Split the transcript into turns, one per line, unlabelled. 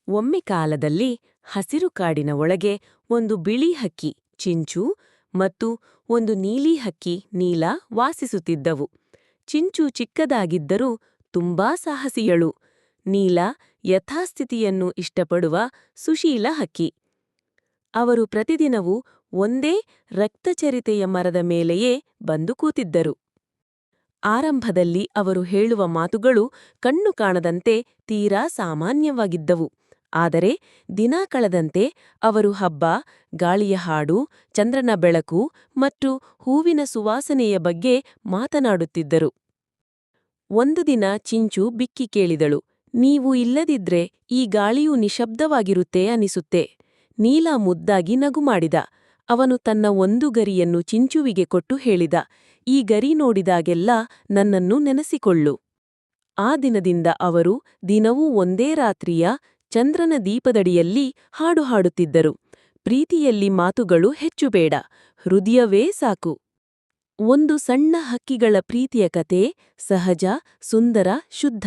ಒಮ್ಮೆ ಕಾಲದಲ್ಲಿ ಹಸಿರು ಕಾಡಿನ ಒಳಗೆ ಒಂದು ಬಿಳಿ ಹಕ್ಕಿ ಚಿಂಚು ಮತ್ತು ಒಂದು ನೀಲಿ ಹಕ್ಕಿ ನೀಲ ವಾಸಿಸುತ್ತಿದ್ದವು. ಚಿಂಚು ಚಿಕ್ಕದಾಗಿದ್ದರೂ ತುಂಬಾ ಸಾಹಸಿಯಳು. ನೀಲ ಯಥಾಸ್ಥಿತಿಯನ್ನು ಇಷ್ಟಪಡುವ ಸುಶೀಲ ಹಕ್ಕಿ. ಅವರು ಪ್ರತಿದಿನವೂ ಒಂದೇ ರಕ್ತಚರಿತೆಯ ಮರದ ಮೇಲೆಯೇ ಬಂದು ಕೂತಿದ್ದರು. ಆರಂಭದಲ್ಲಿ ಅವರು ಹೇಳುವ ಮಾತುಗಳು ಕಣ್ಣು ಕಾಣದಂತೆ ತೀರಾ ಸಾಮಾನ್ಯವಾಗಿದ್ದವು. ಆದರೆ ದಿನ ಕಳೆದಂತೆ ಅವರು ಹಬ್ಬ, ಗಾಳಿಯ ಹಾಡು, ಚಂದ್ರನ ಬೆಳಕು ಮತ್ತು ಹೂವಿನ ಸುವಾಸನೆಯ ಬಗ್ಗೆ ಮಾತನಾಡುತ್ತಿದ್ದರು. ಒಂದು ದಿನ ಚಿಂಚು ಬಿಕ್ಕಿ ಕೇಳಿದಳು, ನೀವು ಇಲ್ಲದಿದ್ರೆ ಈ ಗಾಳಿಯು ನಿಶ್ಶಬ್ದವಾಗಿರುತ್ತೆ ಅನಿಸುತ್ತೆ. ನೀಲ ಮುದ್ದಾಗಿ ನಗು ಮಾಡಿದ. ಅವನು ತನ್ನ ಒಂದು ಗರಿಯನ್ನು ಚಿಂಚುವಿಗೆ ಕೊಟ್ಟು ಹೇಳಿದ, ಈ ಗರಿ ನೋಡಿದಾಗೆಲ್ಲ ನನ್ನನ್ನು ನೆನೆಸಿಕೊಳ್ಳು. ಆ ದಿನದಿಂದ ಅವರು ದಿನವೂ ಒಂದೇ ರಾತ್ರಿಯ ಚಂದ್ರನ ದೀಪದಡಿಯಲ್ಲಿ ಹಾಡು ಹಾಡುತ್ತಿದ್ದರು. ಪ್ರೀತಿಯಲ್ಲಿ ಮಾತುಗಳು ಹೆಚ್ಚು ಬೇಡ, ಹೃದಯವೇ ಸಾಕು. ಒಂದು ಸಣ್ಣ ಹಕ್ಕಿಗಳ ಪ್ರೀತಿಯ ಕತೆ, ಸಹಜ, ಸುಂದರ, ಶುದ್ಧ.